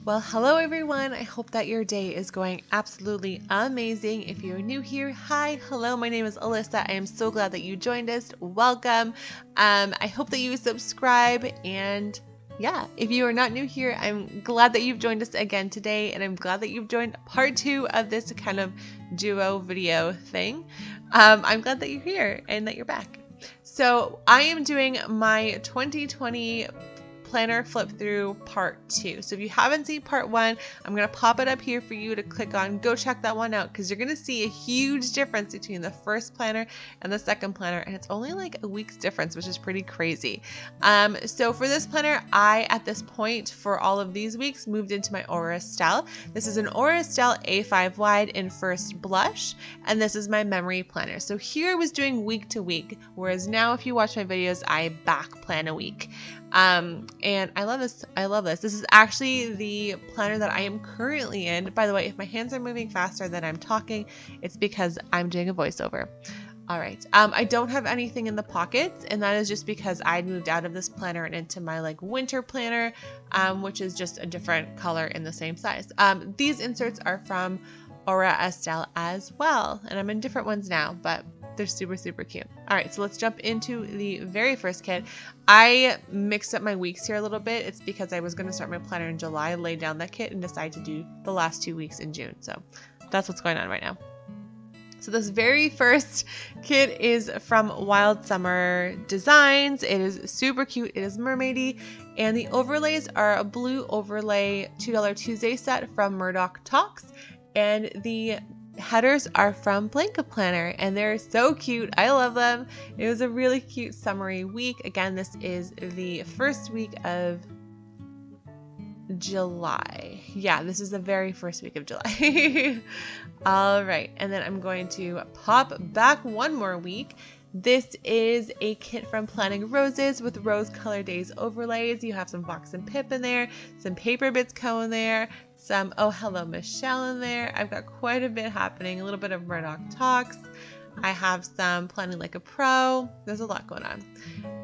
Well, hello everyone. I hope that your day is going absolutely amazing. If you're new here, hi, hello, my name is Alyssa. I am so glad that you joined us. Welcome. I hope that you subscribe, and yeah, if you are not new here, I'm glad that you've joined us again today, and I'm glad that you've joined part 2 of this kind of duo video thing. I'm glad that you're here and that you're back. So I am doing my 2020 planner flip through part 2. So if you haven't seen part 1, I'm going to pop it up here for you to click on. Go check that one out because you're going to see a huge difference between the first planner and the second planner, and it's only like a week's difference, which is pretty crazy. So for this planner, I at this point for all of these weeks moved into my Aura Style. This is an Aura Style A5 wide in First Blush, and this is my memory planner. So here I was doing week to week, whereas now if you watch my videos, I back plan a week. And I love this. I love this. This is actually the planner that I am currently in. By the way, if my hands are moving faster than I'm talking, it's because I'm doing a voiceover. All right. I don't have anything in the pockets, and that is just because I moved out of this planner and into my like winter planner, which is just a different color in the same size. These inserts are from Aura Estelle as well, and I'm in different ones now, but they're super, super cute. All right, so let's jump into the very first kit. I mixed up my weeks here a little bit. It's because I was going to start my planner in July, lay down that kit, and decide to do the last 2 weeks in June. So that's what's going on right now. So this very first kit is from Wild Summer Designs. It is super cute. It is mermaidy, and the overlays are a blue overlay $2 Tuesday set from Murdoch Talks, and the headers are from Blanca Planner, and they're so cute. I love them. It was a really cute summery week. Again, this is the first week of July. Yeah, this is the very first week of July. All right, and then I'm going to pop back one more week. This is a kit from Planning Roses with Rose Color Days overlays. You have some Fox and Pip in there, some Paper Bits Co in there, some Oh Hello Michelle in there. I've got quite a bit happening, a little bit of Murdoch Talks. I have some Planning Like a Pro. There's a lot going on.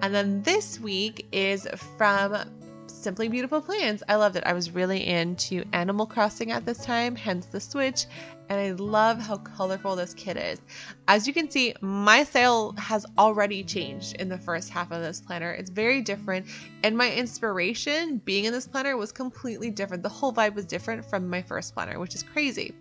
And then this week is from Simply Beautiful Plans. I loved it. I was really into Animal Crossing at this time, hence the switch, and I love how colorful this kit is. As you can see, my style has already changed in the first half of this planner. It's very different, and my inspiration being in this planner was completely different. The whole vibe was different from my first planner, which is crazy.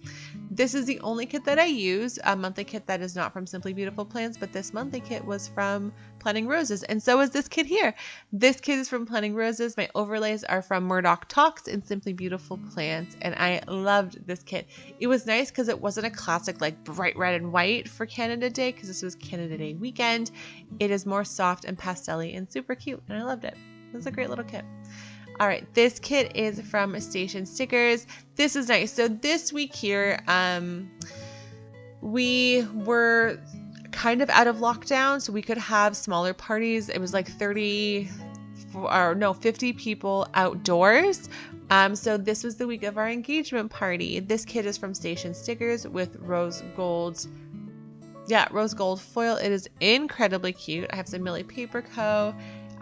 This is the only kit that I use, a monthly kit that is not from Simply Beautiful Plans, but this monthly kit was from Planning Roses, and so is this kit here. This kit is from Planning Roses. My overlays are from Murdoch Talks and Simply Beautiful Plans, and I loved this kit. It was nice because it wasn't a classic like bright red and white for Canada Day, because this was Canada Day weekend. It is more soft and pastel-y and super cute, and I loved it. It was a great little kit. All right, this kit is from Station Stickers. This is nice. So this week here, we were kind of out of lockdown, so we could have smaller parties. It was like 50 people outdoors. So this was the week of our engagement party. This kit is from Station Stickers with rose gold foil. It is incredibly cute. I have some Millie Paper Co.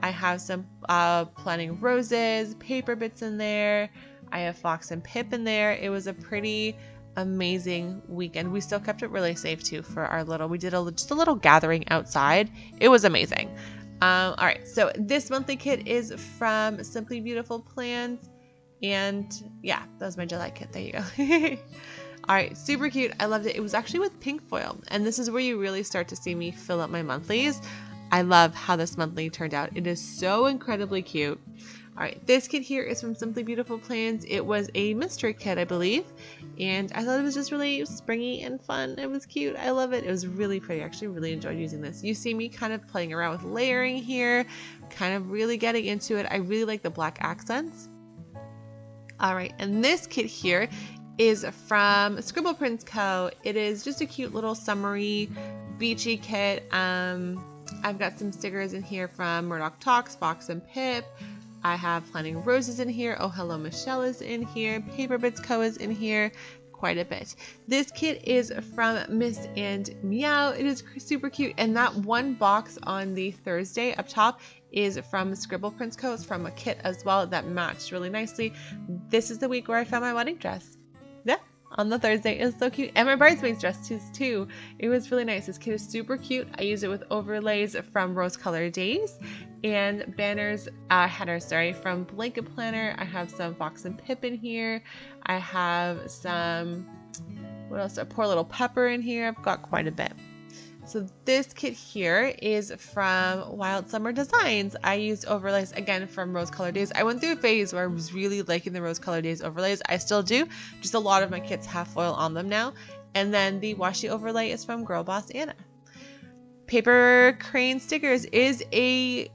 I have some Planning Roses, Paper Bits in there. I have Fox and Pip in there. It was a pretty amazing weekend. We still kept it really safe too for our little, we did just a little gathering outside. It was amazing. All right, so this monthly kit is from Simply Beautiful Plans, and yeah, that was my July kit. There you go. All right, super cute. I loved it. It was actually with pink foil, and this is where you really start to see me fill up my monthlies. I love how this monthly turned out. It is so incredibly cute. All right, this kit here is from Simply Beautiful Plans. It was a mystery kit, I believe, and I thought it was just really springy and fun. It was cute. I love it. It was really pretty. I actually really enjoyed using this. You see me kind of playing around with layering here, kind of really getting into it. I really like the black accents. All right, and this kit here is from Scribble Prints Co. It is just a cute little summery, beachy kit. I've got some stickers in here from Murdoch Talks, Fox and Pip. I have Planning Roses in here. Oh Hello Michelle is in here. Paper Bits Co. is in here. quite a bit. This kit is from Miss and Meow. It is super cute, and that one box on the Thursday up top is from Scribble Prince Co. It's from a kit as well that matched really nicely. This is the week where I found my wedding dress. Yeah, on the Thursday. It was so cute. And my bridesmaid's dress too. It was really nice. This kit is super cute. I use it with overlays from Rose Color Days and headers from Blanket Planner. I have some Fox and Pip in here. I have some, what else? A Poor Little Pepper in here. I've got quite a bit. So this kit here is from Wild Summer Designs. I used overlays again from Rose Color Days. I went through a phase where I was really liking the Rose Color Days overlays. I still do, just a lot of my kits have foil on them now. And then the washi overlay is from Girl Boss Anna. Paper Crane Stickers is a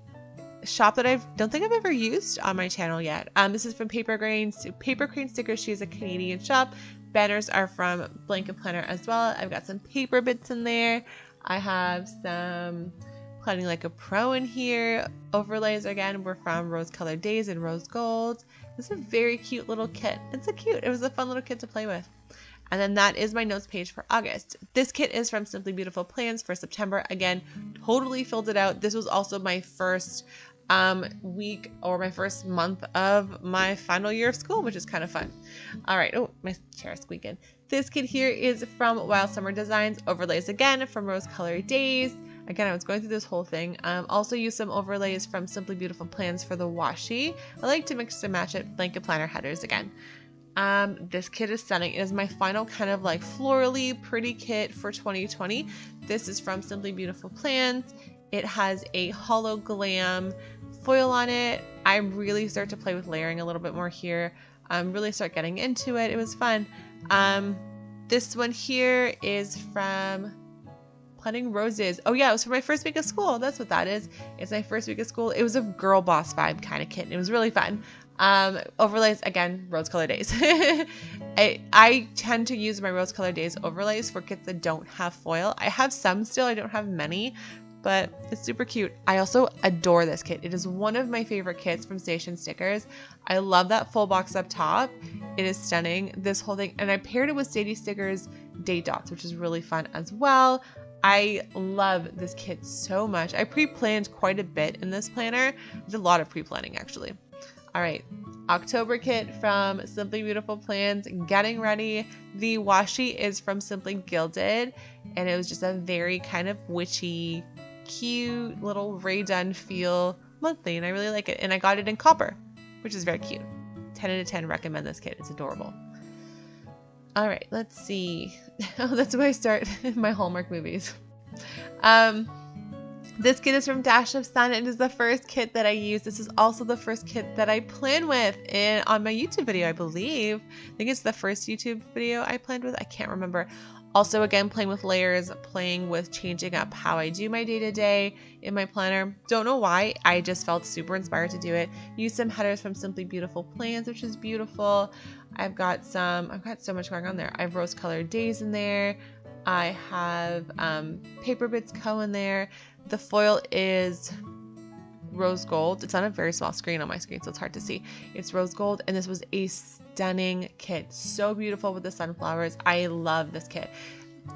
shop that I don't think I've ever used on my channel yet. This is from Paper Crane Stickers. She's a Canadian shop. Banners are from Blanket Planner as well. I've got some paper bits in there. I have some Planning Like a Pro in here. Overlays again were from Rose Color Days and Rose Gold. This is a very cute little kit. It was a fun little kit to play with. And then that is my notes page for August. This kit is from Simply Beautiful Plans for September. Again, totally filled it out. This was also my first week or my first month of my final year of school, which is kind of fun. All right. Oh, my chair is squeaking. This kit here is from Wild Summer Designs. Overlays again from Rose Color Days. Again, I was going through this whole thing. Also use some overlays from Simply Beautiful Plans for the washi. I like to mix and match it. Blanket Planner headers again. This kit is stunning. It is my final kind of like florally pretty kit for 2020. This is from Simply Beautiful Plans. It has a hollow glam foil on it. I really start to play with layering a little bit more here. Really start getting into it. It was fun. This one here is from Planting Roses. Oh yeah, it was for my first week of school. That's what that is. It's my first week of school. It was a girl boss vibe kind of kit. And it was really fun. Overlays, again, Rose Color Days. I tend to use my Rose Color Days overlays for kits that don't have foil. I have some still. I don't have many. But it's super cute. I also adore this kit. It is one of my favorite kits from Station Stickers. I love that full box up top. It is stunning, this whole thing. And I paired it with Sadie Stickers Date Dots, which is really fun as well. I love this kit so much. I pre-planned quite a bit in this planner. I did a lot of pre-planning actually. All right, October kit from Simply Beautiful Plans, getting ready. The washi is from Simply Gilded, and it was just a very kind of witchy, cute little Rae Dunn feel monthly, and I really like it. And I got it in copper, which is very cute. 10 out of 10, recommend this kit. It's adorable. All right, let's see. Oh, that's where I start my Hallmark movies. This kit is from Dash of Sun. It is the first kit that I use. This is also the first kit that I planned with on my YouTube video, I believe. I think it's the first YouTube video I planned with. I can't remember. Also, again, playing with layers, playing with changing up how I do my day-to-day in my planner. Don't know why. I just felt super inspired to do it. Use some headers from Simply Beautiful Plans, which is beautiful. I've got so much going on there. I have Rose Colored Days in there. I have Paper Bits Co. in there. The foil is Rose Gold. It's on a very small screen on my screen, so it's hard to see. It's Rose Gold, and this was a stunning kit. So beautiful with the sunflowers. I love this kit.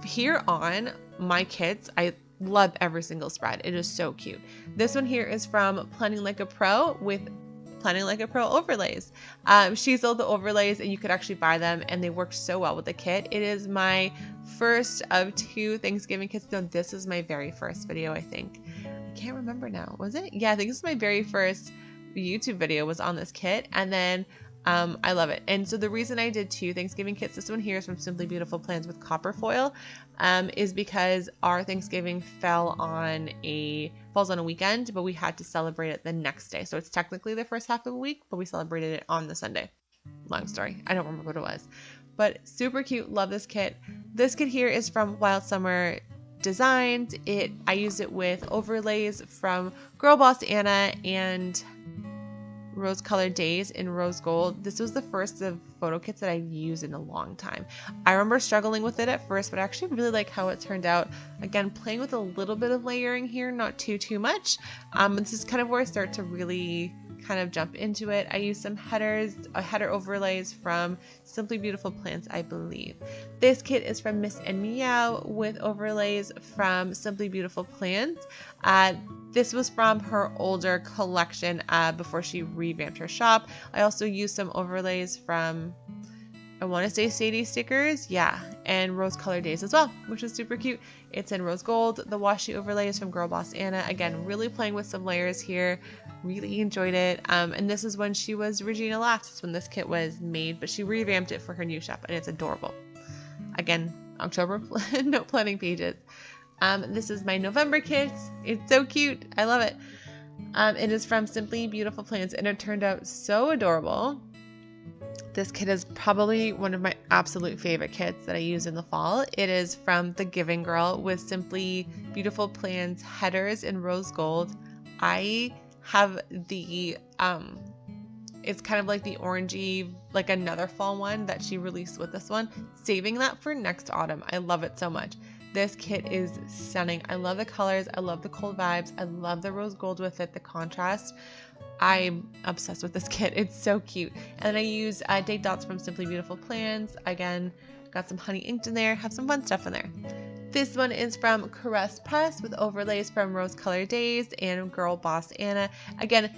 Here on my kits, I love every single spread. It is so cute. This one here is from Planning Like a Pro with Planning Like a Pro overlays. She sold the overlays, and you could actually buy them, and they work so well with the kit. It is my first of 2 Thanksgiving kits. No, this is my very first video, I think. I can't remember now. Was it? Yeah, I think this is my very first YouTube video was on this kit, and then I love it. And so the reason I did 2 Thanksgiving kits, this one here is from Simply Beautiful Plans with copper foil, is because our Thanksgiving falls on a weekend, but we had to celebrate it the next day. So it's technically the first half of the week, but we celebrated it on the Sunday. Long story. I don't remember what it was, but super cute. Love this kit. This kit here is from Wild Summer Designs. I used it with overlays from Girl Boss Anna and Rose Colored Days in Rose Gold. This was the first of photo kits that I've used in a long time. I remember struggling with it at first, but I actually really like how it turned out. Again, playing with a little bit of layering here, not too much. This is kind of where I start to really kind of jump into it, I used some header overlays from Simply Beautiful Plants, I believe. This kit is from Miss and Meow with overlays from Simply Beautiful Plants. This was from her older collection before she revamped her shop. I also used some overlays from, I want to say Sadie stickers, yeah, and Rose Color Days as well, which is super cute. It's in rose gold. The washi overlay is from Girl Boss Anna. Again, really playing with some layers here. Really enjoyed it. And this is when she was Regina Last, when this kit was made, but she revamped it for her new shop, and it's adorable. Again, October note planning pages. This is my November kit. It's so cute. I love it. It is from Simply Beautiful Plants, and it turned out so adorable. This kit is probably one of my absolute favorite kits that I use in the fall. It is from The Giving Girl with Simply Beautiful Plants headers in rose gold. I have the, it's kind of like the orangey, like another fall one that she released with this one. Saving that for next autumn. I love it so much. This kit is stunning. I love the colors. I love the cold vibes. I love the rose gold with it, the contrast. I'm obsessed with this kit. It's so cute. And then I use date dots from Simply Beautiful Plants. Again, got some honey inked in there. Have some fun stuff in there. This one is from Caress Press with overlays from Rose Color Days and Girl Boss Anna. Again,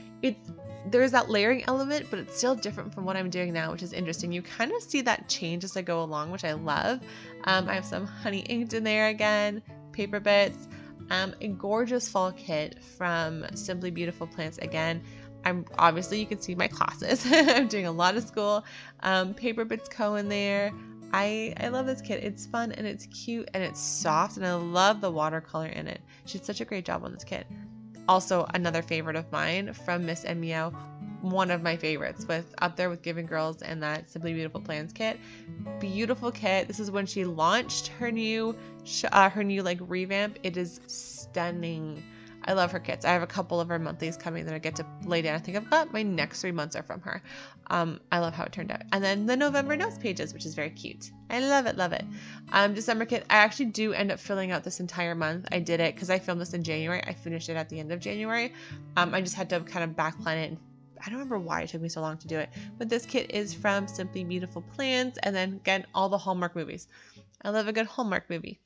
there's that layering element, but it's still different from what I'm doing now, which is interesting. You kind of see that change as I go along, which I love. I have some honey inked in there again, paper bits. A gorgeous fall kit from Simply Beautiful Plants again. Obviously you can see my classes. I'm doing a lot of school. Paper bits co in there. I love this kit. It's fun and it's cute and it's soft, and I love the watercolor in it. She did such a great job on this kit. Also another favorite of mine from Miss and Meow, one of my favorites, with up there with Giving Girls and that Simply Beautiful Plants kit. Beautiful kit. This is when she launched her new like revamp. It is stunning. I love her kits. I have a couple of her monthlies coming that I get to lay down. I think I've got my next 3 months are from her. I love how it turned out. And then the November notes pages, which is very cute. I love it, love it. December kit, I actually do end up filling out this entire month. I did it because I filmed this in January. I finished it at the end of January. I just had to kind of back plan it. I don't remember why it took me so long to do it. But this kit is from Simply Beautiful Plants. And then again, all the Hallmark movies. I love a good Hallmark movie.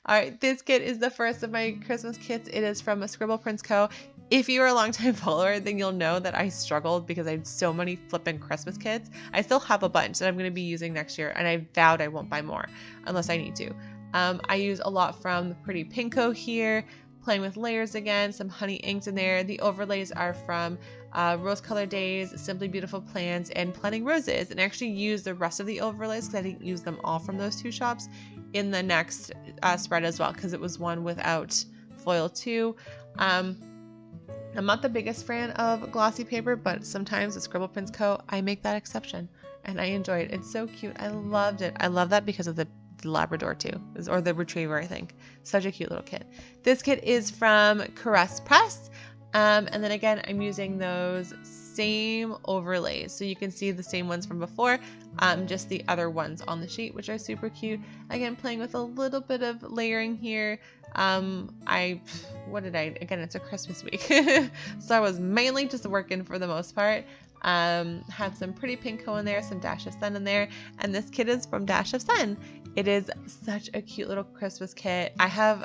All right, this kit is the first of my Christmas kits. It is from a Scribble Prince Co. If you're a longtime follower, then you'll know that I struggled because I had so many flippin' Christmas kits. I still have a bunch that I'm going to be using next year, and I vowed I won't buy more unless I need to. I use a lot from the Pretty Pinko here, playing with layers again, some honey inks in there. The overlays are from Rose Color Days, Simply Beautiful Plants, and Planting Roses. And I actually used the rest of the overlays because I didn't use them all from those two shops in the next spread as well, because it was one without foil too. I'm not the biggest fan of glossy paper, but sometimes at Scribble Prince Co. I make that exception, and I enjoy it. It's so cute. I loved it. I love that because of the Labrador too, or the Retriever, I think. Such a cute little kit. This kit is from Caress Press. And then again, I'm using those same overlays. So you can see the same ones from before, just the other ones on the sheet, which are super cute. Again, playing with a little bit of layering here. Again, it's a Christmas week. So I was mainly just working for the most part. Have some Pretty Pinko in there, some Dash of Sun in there, and this kit is from Dash of Sun. It is such a cute little Christmas kit. I have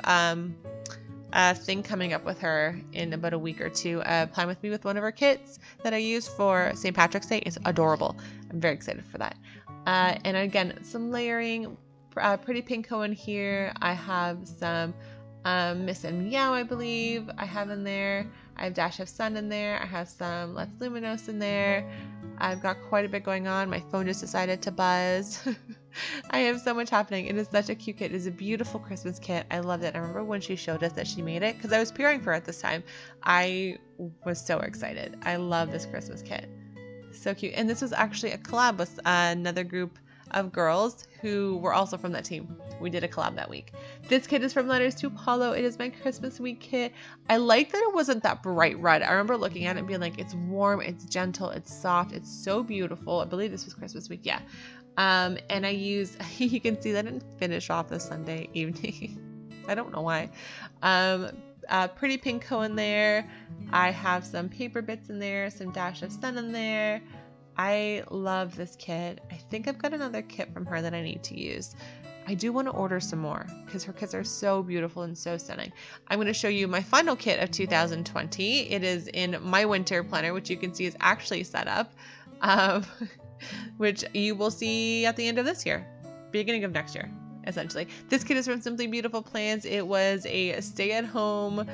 a thing coming up with her in about a week or two. Plan with me with one of her kits that I use for St. Patrick's Day. It's adorable. I'm very excited for that. And again, some layering, Pretty Pinko in here. I have some Miss and Meow, I believe I have in there. I have Dash of Sun in there. I have some Let's Luminous in there. I've got quite a bit going on. My phone just decided to buzz. I have so much happening. It is such a cute kit. It is a beautiful Christmas kit. I loved it. I remember when she showed us that she made it, because I was preparing for it this time. I was so excited. I love this Christmas kit. So cute. And this was actually a collab with another group of girls who were also from that team. We did a collab that week. This kit is from Letters to Apollo. It is my Christmas week kit. I like that it wasn't that bright red. I remember looking at it and being like, it's warm, it's gentle, it's soft, it's so beautiful. I believe this was Christmas week, yeah. And I use, you can see that I didn't finish off the Sunday evening. I don't know why. pretty pink co in there. I have some paper bits in there, some dash of sun in there. I love this kit. I think I've got another kit from her that I need to use. I do want to order some more because her kits are so beautiful and so stunning. I'm going to show you my final kit of 2020. It is in my winter planner, which you can see is actually set up, which you will see at the end of this year, beginning of next year, essentially. This kit is from Simply Beautiful Plans. It was a stay-at-home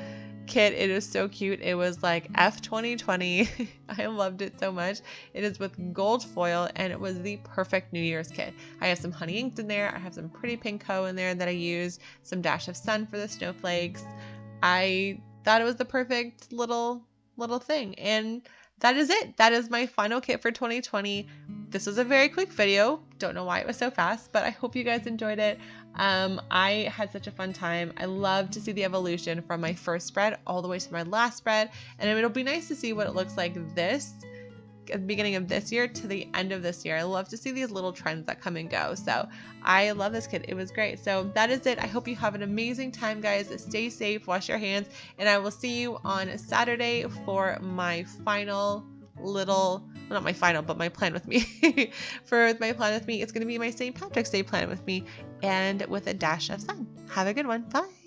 kit. It is so cute. It was like F 2020. I loved it so much. It is with gold foil and it was the perfect New Year's kit. I have some honey inked in there. I have some pretty pink co in there that I used, some dash of sun for the snowflakes. I thought it was the perfect little thing, and that is it. That is my final kit for 2020. This was a very quick video. Don't know why it was so fast, but I hope you guys enjoyed it. I had such a fun time. I love to see the evolution from my first spread all the way to my last spread, and it'll be nice to see what it looks like at the beginning of this year to the end of this year. I love to see these little trends that come and go. So I love this kit. It was great. So that is it. I hope you have an amazing time, guys. Stay safe, wash your hands, and I will see you on Saturday for my final not my final, but my plan with me. For my plan with me, it's going to be my St. Patrick's Day plan with me and with a dash of sun. Have a good one. Bye.